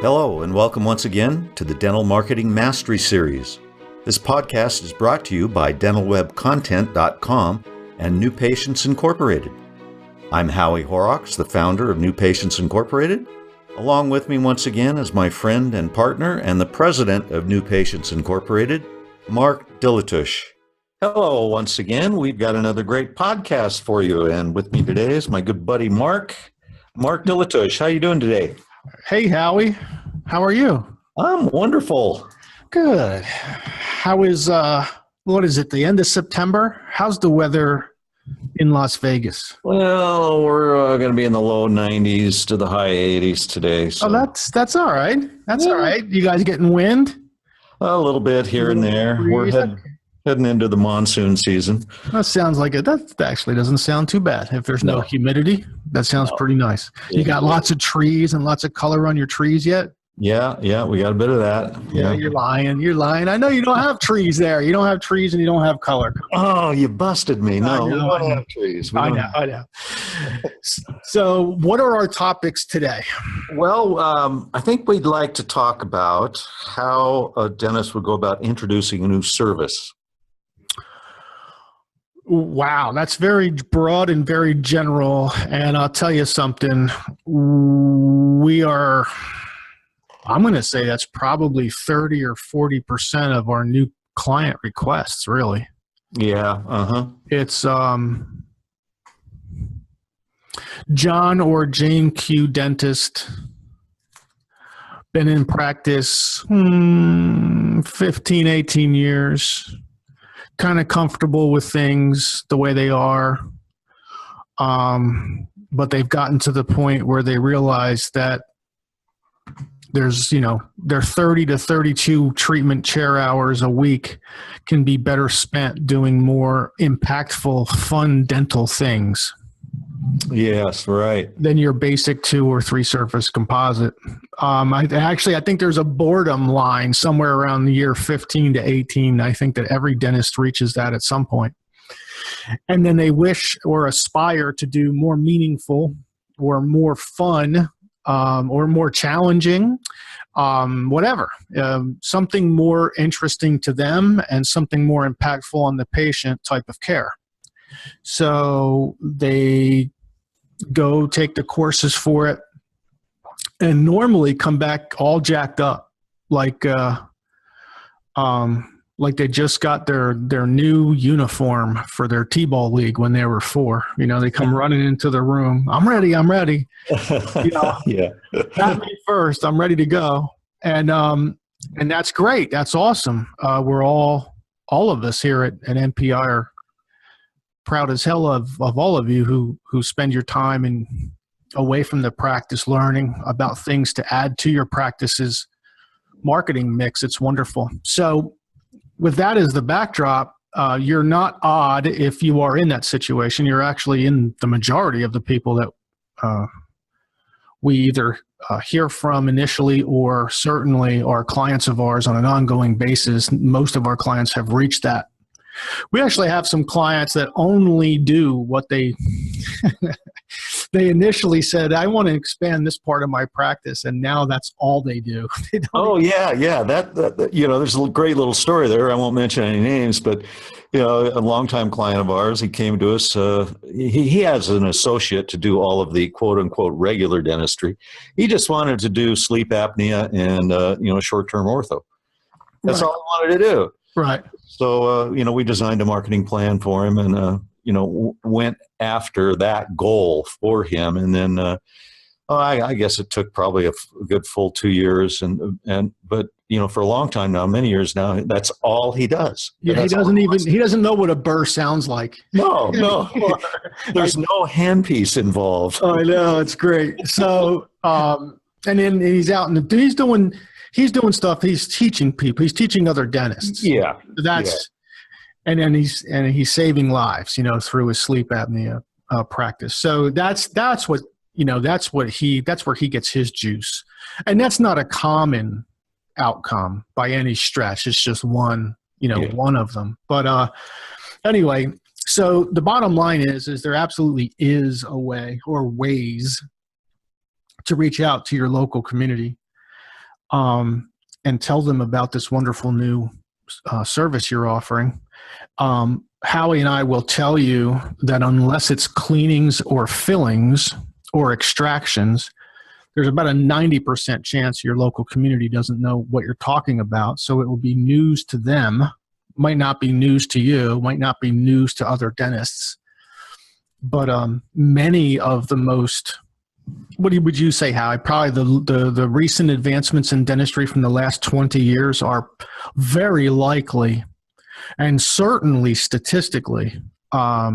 Hello, and welcome once again to the Dental Marketing Mastery Series. This podcast is brought to you by dentalwebcontent.com and New Patients Incorporated. I'm Howie Horrocks, the founder of New Patients Incorporated. Along with me once again is my friend and partner and the president of New Patients Incorporated, Mark Dilatush. Hello, once again. We've got another great podcast for you, and with me today is my good buddy Mark Dilatush. How you doing today? Hey, Howie. How are you? I'm wonderful. Good. How is, what is it, the end of September? How's the weather in Las Vegas? Well, we're going to be in the low 90s to the high 80s today. So. Oh, that's all right. That's all right. You guys getting wind? A little bit here and there. We're heading into the monsoon season. That sounds like it. That actually doesn't sound too bad. If there's no humidity, that sounds pretty nice. You got lots of trees and lots of color on your trees yet? Yeah, we got a bit of that. Yeah, you're lying. I know you don't have trees there. You don't have trees and you don't have color. Oh, you busted me. No, we don't have trees. I know. So what are our topics today? Well, I think we'd like to talk about how a dentist would go about introducing a new service. Wow, that's very broad and very general. And I'll tell you something. I'm going to say that's probably 30 or 40% of our new client requests, really. Yeah, It's John or Jane Q dentist, been in practice 15, 18 years, kind of comfortable with things the way they are. But they've gotten to the point where they realize that there's, their 30 to 32 treatment chair hours a week can be better spent doing more impactful, fun dental things. Yes, right. Than your basic 2 or 3 surface composite. I think there's a boredom line somewhere around the year 15 to 18. I think that every dentist reaches that at some point. And then they wish or aspire to do more meaningful or more fun or more challenging, whatever, something more interesting to them and something more impactful on the patient type of care. So they go take the courses for it and normally come back all jacked up, like they just got their new uniform for their T-ball league when they were 4. They come running into the room. I'm ready. Yeah. Not me first. I'm ready to go. And that's great. That's awesome. We're all of us here at NPI are proud as hell of all of you who spend your time and away from the practice learning about things to add to your practice's marketing mix. It's wonderful. So with that as the backdrop, you're not odd if you are in that situation. You're actually in the majority of the people that we either hear from initially or certainly are clients of ours on an ongoing basis. Most of our clients have reached that. We actually have some clients that only do what they initially said, I want to expand this part of my practice, and now that's all they do. Yeah. That there's a great little story there. I won't mention any names, but a longtime client of ours, he came to us. He has an associate to do all of the quote unquote regular dentistry. He just wanted to do sleep apnea and short-term ortho. That's all he wanted to do. Right. So, we designed a marketing plan for him and, went after that goal for him. And then, I guess it took probably a good full 2 years. But for a long time now, many years now, that's all he does. Yeah. He doesn't know what a burr sounds like. No. There's no handpiece involved. Oh, I know. It's great. So, and then he's out he's doing stuff. He's teaching people. He's teaching other dentists. Yeah. And then he's saving lives, through his sleep apnea practice. So that's where he gets his juice. And that's not a common outcome by any stretch. It's just one of them. But anyway, so the bottom line is there absolutely is a way or ways to reach out to your local community and tell them about this wonderful new service you're offering. Howie and I will tell you that unless it's cleanings or fillings or extractions, there's about a 90% chance your local community doesn't know what you're talking about. So it will be news to them, might not be news to you, might not be news to other dentists. But many of the most, what would you say, Howie? Probably the recent advancements in dentistry from the last 20 years are very likely, and certainly statistically, are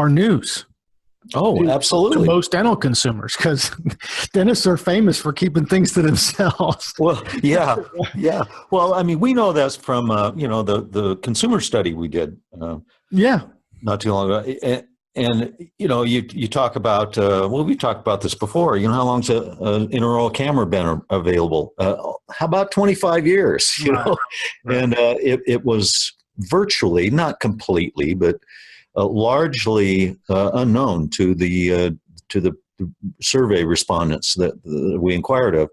news. Oh, absolutely. To most dental consumers, because dentists are famous for keeping things to themselves. Well, yeah. Well, I mean, we know that's from, the consumer study we did. Not too long ago. And you talk about, we talked about this before, how long's an intraoral camera been available? How about 25 years, know? Right. And it was virtually, not completely, but largely unknown to the survey respondents that we inquired of.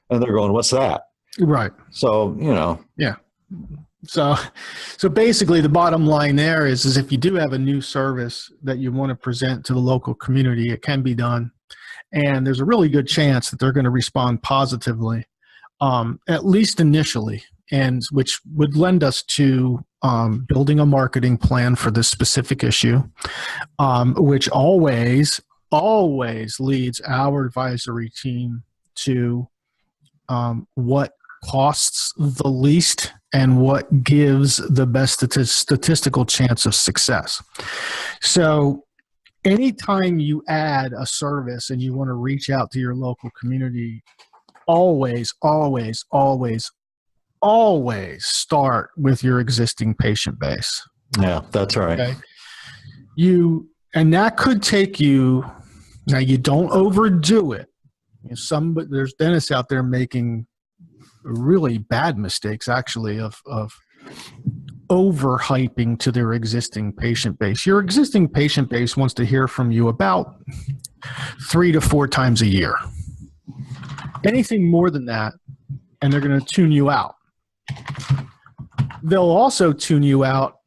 And they're going, what's that? Right. So, Yeah. So basically the bottom line there is if you do have a new service that you want to present to the local community, it can be done. And there's a really good chance that they're going to respond positively, at least initially, and which would lend us to building a marketing plan for this specific issue, which always leads our advisory team to what costs the least and what gives the best statistical chance of success. So anytime you add a service and you want to reach out to your local community, always start with your existing patient base. Yeah, that's right. Okay? And that could take you, now you don't overdo it. There's dentists out there making really bad mistakes, actually, of overhyping to their existing patient base. Your existing patient base wants to hear from you about 3 to 4 times a year. Anything more than that, and they're going to tune you out. They'll also tune you out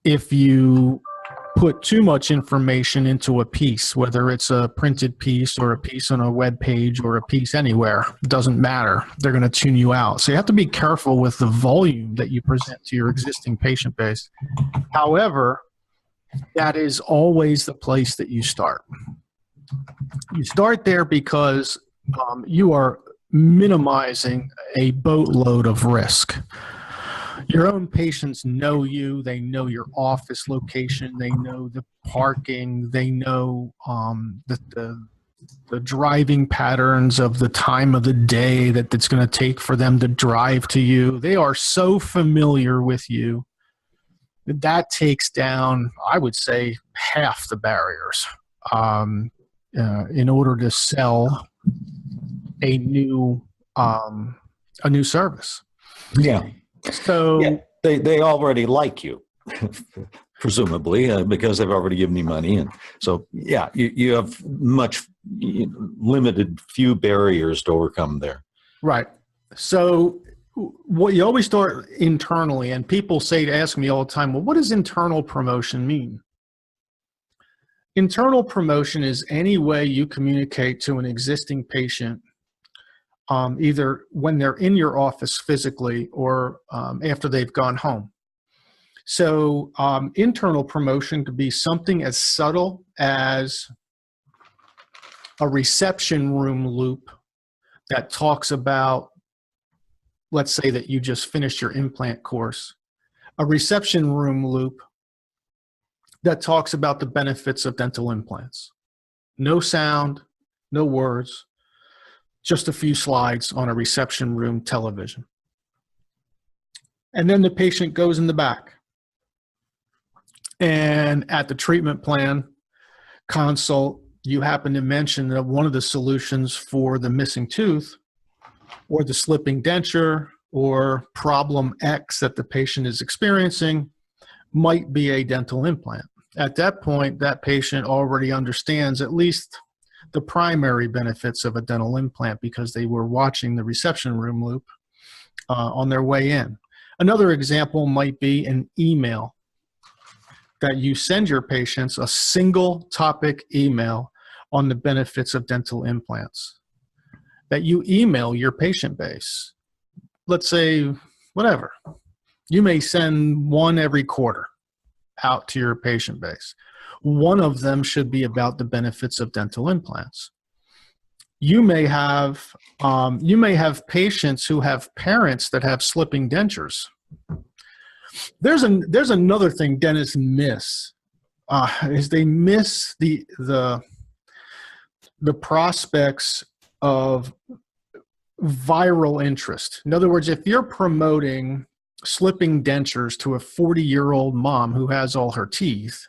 if you put too much information into a piece, whether it's a printed piece or a piece on a web page or a piece anywhere. It doesn't matter. They're going to tune you out. So you have to be careful with the volume that you present to your existing patient base. However, that is always the place that you start. You start there because you are minimizing a boatload of risk. Your own patients know you. They know your office location. They know the parking. They know the driving patterns of the time of the day that it's going to take for them to drive to you. They are so familiar with you that takes down, I would say, half the barriers in order to sell a new service. Yeah. So yeah, they already like you, presumably, because they've already given you money, and so you have limited few barriers to overcome there. Right. So what you always start internally, and people ask me all the time, well, what does internal promotion mean? Internal promotion is any way you communicate to an existing patient, either when they're in your office physically or after they've gone home. So internal promotion could be something as subtle as a reception room loop that talks about, let's say that you just finished your implant course, a reception room loop that talks about the benefits of dental implants. No sound, no words, just a few slides on a reception room television. And then the patient goes in the back. And at the treatment plan consult, you happen to mention that one of the solutions for the missing tooth or the slipping denture or problem X that the patient is experiencing might be a dental implant. At that point, that patient already understands at least the primary benefits of a dental implant because they were watching the reception room loop on their way in. Another example might be an email that you send your patients, a single topic email on the benefits of dental implants that you email your patient base. Let's say, whatever. You may send one every quarter out to your patient base. One of them should be about the benefits of dental implants. You may have patients who have parents that have slipping dentures. There's another thing dentists miss, is they miss the prospects of viral interest. In other words, if you're promoting slipping dentures to a 40-year-old mom who has all her teeth,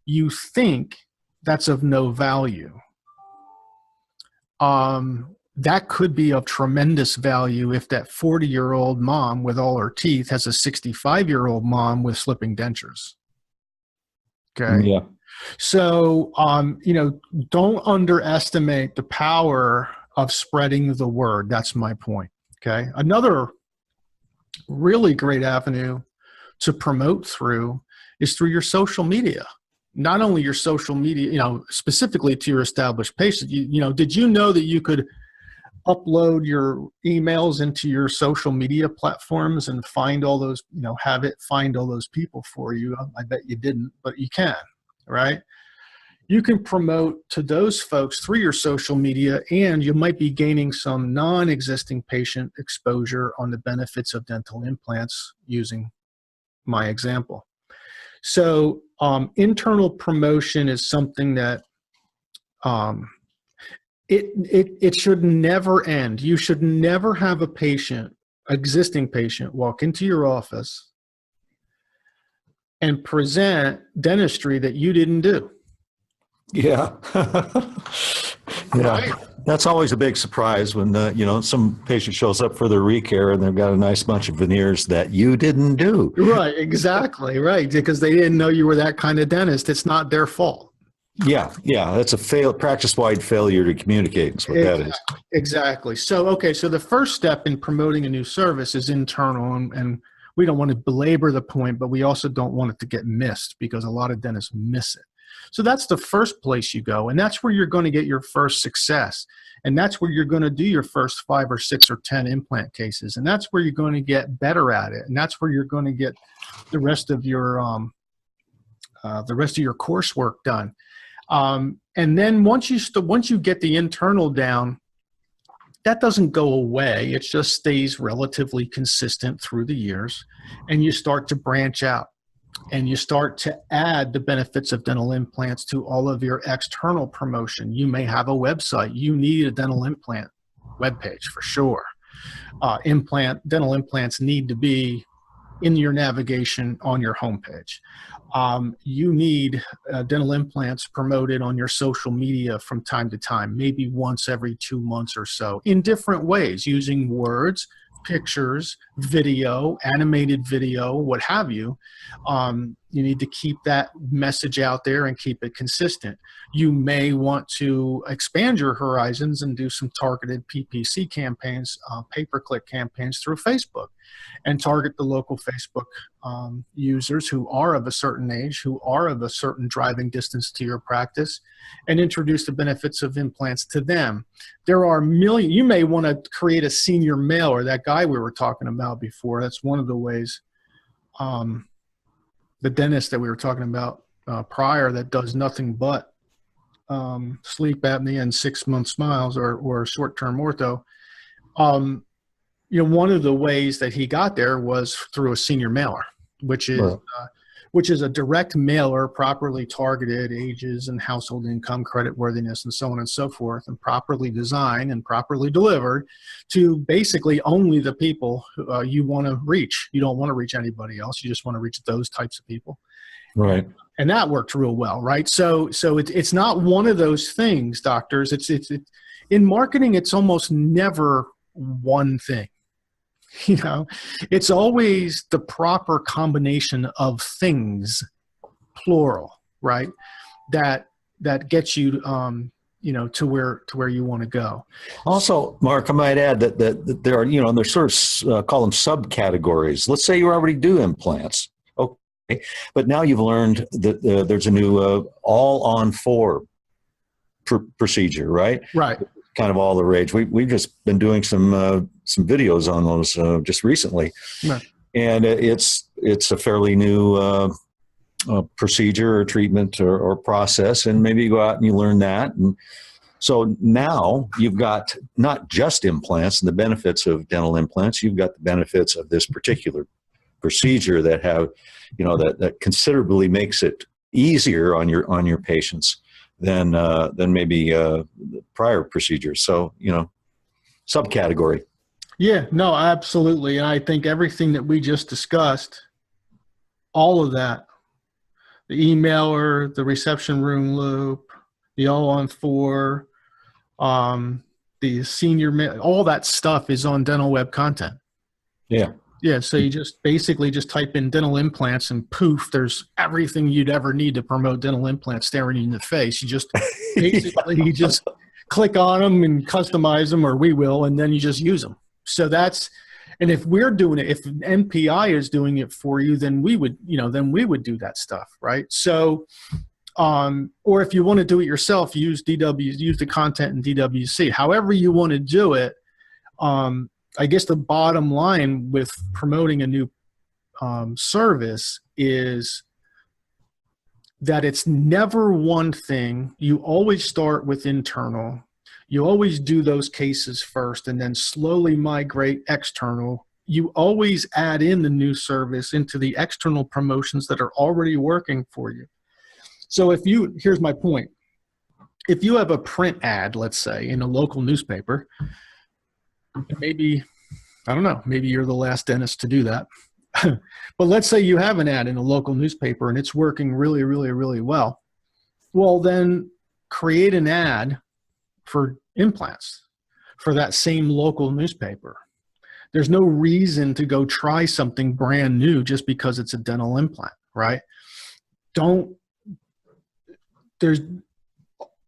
you think that's of no value. That could be of tremendous value if that 40-year-old mom with all her teeth has a 65-year-old mom with slipping dentures. Okay. Yeah. So, don't underestimate the power of spreading the word. That's my point. Okay. Another really great avenue to promote through is through your social media. Not only your social media, specifically to your established patients. Did you know that you could upload your emails into your social media platforms and find all those, have it find all those people for you? I bet you didn't, but you can, right? You can promote to those folks through your social media, and you might be gaining some non-existing patient exposure on the benefits of dental implants using my example. So internal promotion is something that it should never end. You should never have a existing patient, walk into your office and present dentistry that you didn't do. Yeah. Yeah. That's always a big surprise when, some patient shows up for their recare and they've got a nice bunch of veneers that you didn't do. Right. Exactly. Right. Because they didn't know you were that kind of dentist. It's not their fault. Yeah. Yeah. That's a practice-wide failure to communicate is what that is. Exactly. So the first step in promoting a new service is internal, and we don't want to belabor the point, but we also don't want it to get missed because a lot of dentists miss it. So that's the first place you go, and that's where you're going to get your first success, and that's where you're going to do your first 5 or 6 or 10 implant cases, and that's where you're going to get better at it, and that's where you're going to get the rest of your coursework done. And then once you get the internal down, that doesn't go away. It just stays relatively consistent through the years, and you start to branch out. And you start to add the benefits of dental implants to all of your external promotion. You may have a website. You need a dental implant webpage for sure. Dental implants need to be in your navigation on your homepage. You need dental implants promoted on your social media from time to time, maybe once every 2 months or so, in different ways, using words, pictures, video, animated video, what have you. You need to keep that message out there and keep it consistent. You may want to expand your horizons and do some targeted PPC campaigns, pay-per-click campaigns through Facebook, and target the local Facebook users who are of a certain age, who are of a certain driving distance to your practice, and introduce the benefits of implants to them. There are millions. You may want to create a senior mailer, that guy we were talking about before. That's one of the ways. The dentist that we were talking about prior that does nothing but sleep apnea and 6-month smiles or short-term ortho. One of the ways that he got there was through a senior mailer, which is a direct mailer, properly targeted ages and household income, creditworthiness, and so on and so forth, and properly designed and properly delivered to basically only the people you want to reach. You don't want to reach anybody else. You just want to reach those types of people. Right. And that worked real well, right? So it's not one of those things, doctors. It's in marketing, it's almost never one thing. It's always the proper combination of things, plural, right? That gets you to where you want to go. Also, Mark, I might add that there are, there's sort of call them subcategories. Let's say you already do implants. Okay. But now you've learned that there's a new all-on-4 procedure, right? Right. Kind of all the rage. We've just been doing some videos on those just recently. Right. And it's a fairly new procedure or treatment or process, and maybe you go out and you learn that. And so now you've got not just implants and the benefits of dental implants, you've got the benefits of this particular procedure that have, that considerably makes it easier on your patients than maybe prior procedures. So, subcategory. Yeah, no, absolutely. And I think everything that we just discussed, all of that, the emailer, the reception room loop, the all-on-4, the senior, all that stuff is on Dental Web content. Yeah. Yeah, so you just basically just type in dental implants and poof, there's everything you'd ever need to promote dental implants staring you in the face. You just basically you just click on them and customize them, or we will, and then you just use them. So and if we're doing it, if NPI is doing it for you, then we would do that stuff, right? So, or if you want to do it yourself, use the content in DWC. However you want to do it. I guess the bottom line with promoting a new service is that it's never one thing. You always start with internal. You always do those cases first and then slowly migrate external. You always add in the new service into the external promotions that are already working for you. So here's my point. If you have a print ad, let's say, in a local newspaper, maybe, I don't know, maybe you're the last dentist to do that. But let's say you have an ad in a local newspaper and it's working really, really, really well. Well, then create an ad for implants for that same local newspaper. There's no reason to go try something brand new just because it's a dental implant, right? There's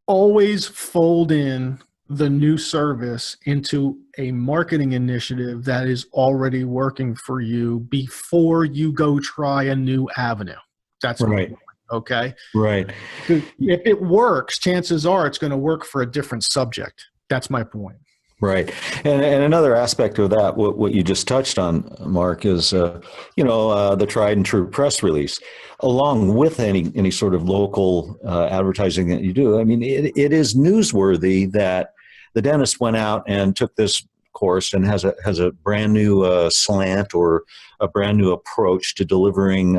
always fold in the new service into a marketing initiative that is already working for you before you go try a new avenue. That's right. Okay. Right. If it works, chances are it's going to work for a different subject. That's my point. Right. And another aspect of that, what you just touched on, Mark, is, the tried and true press release, along with any sort of local advertising that you do. I mean, it is newsworthy that the dentist went out and took this course and has a brand new slant or a brand new approach to delivering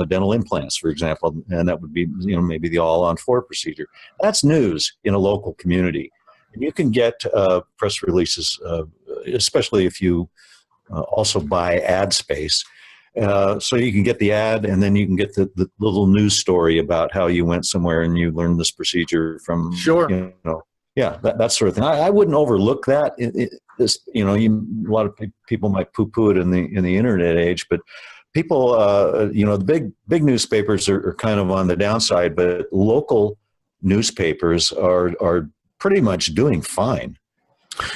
dental implants, for example, and that would be maybe the all-on-4 procedure. That's news in a local community. And you can get press releases, especially if you also buy ad space. So you can get the ad, and then you can get the little news story about how you went somewhere and you learned this procedure from. Sure. Yeah, that sort of thing. I wouldn't overlook that. A lot of people might poo-poo it in the internet age, but people, the big newspapers are kind of on the downside, but local newspapers are pretty much doing fine.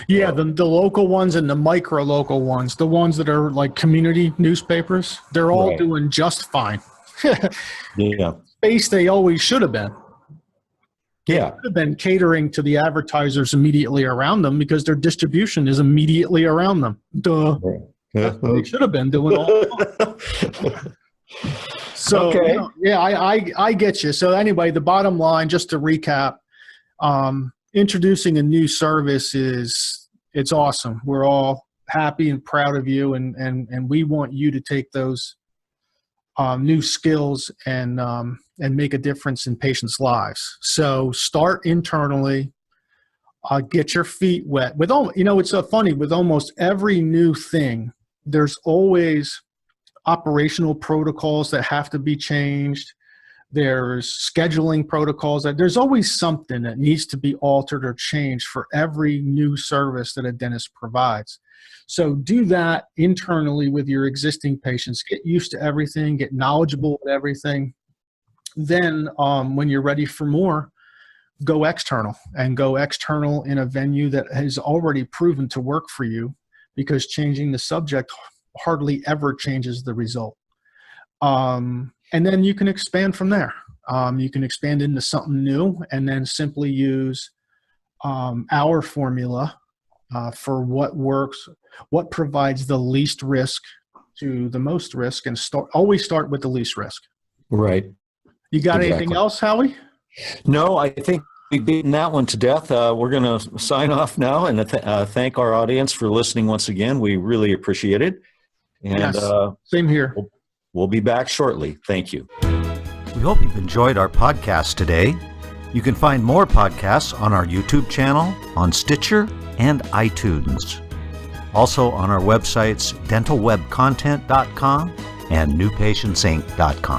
Yeah, the local ones and the micro local ones, the ones that are like community newspapers, they're all doing just fine. Yeah, space they always should have been. Yeah. They could have been catering to the advertisers immediately around them because their distribution is immediately around them. Duh. That's what they should have been doing all along. So, okay. I get you. So anyway, the bottom line, just to recap, introducing a new service it's awesome. We're all happy and proud of you, and we want you to take those new skills and make a difference in patients' lives. So start internally, get your feet wet. It's so funny, with almost every new thing, there's always operational protocols that have to be changed. There's scheduling protocols. There's always something that needs to be altered or changed for every new service that a dentist provides. So do that internally with your existing patients. Get used to everything, get knowledgeable with everything. Then when you're ready for more, go external, and go external in a venue that has already proven to work for you, because changing the subject hardly ever changes the result. And then you can expand from there. You can expand into something new and then simply use our formula for what works, what provides the least risk to the most risk, and always start with the least risk. Right. You got anything else, Howie? No, I think we've beaten that one to death. We're going to sign off now and thank our audience for listening once again. We really appreciate it. And yes, same here. We'll be back shortly. Thank you. We hope you've enjoyed our podcast today. You can find more podcasts on our YouTube channel, on Stitcher, and iTunes. Also on our websites, dentalwebcontent.com and newpatientsinc.com.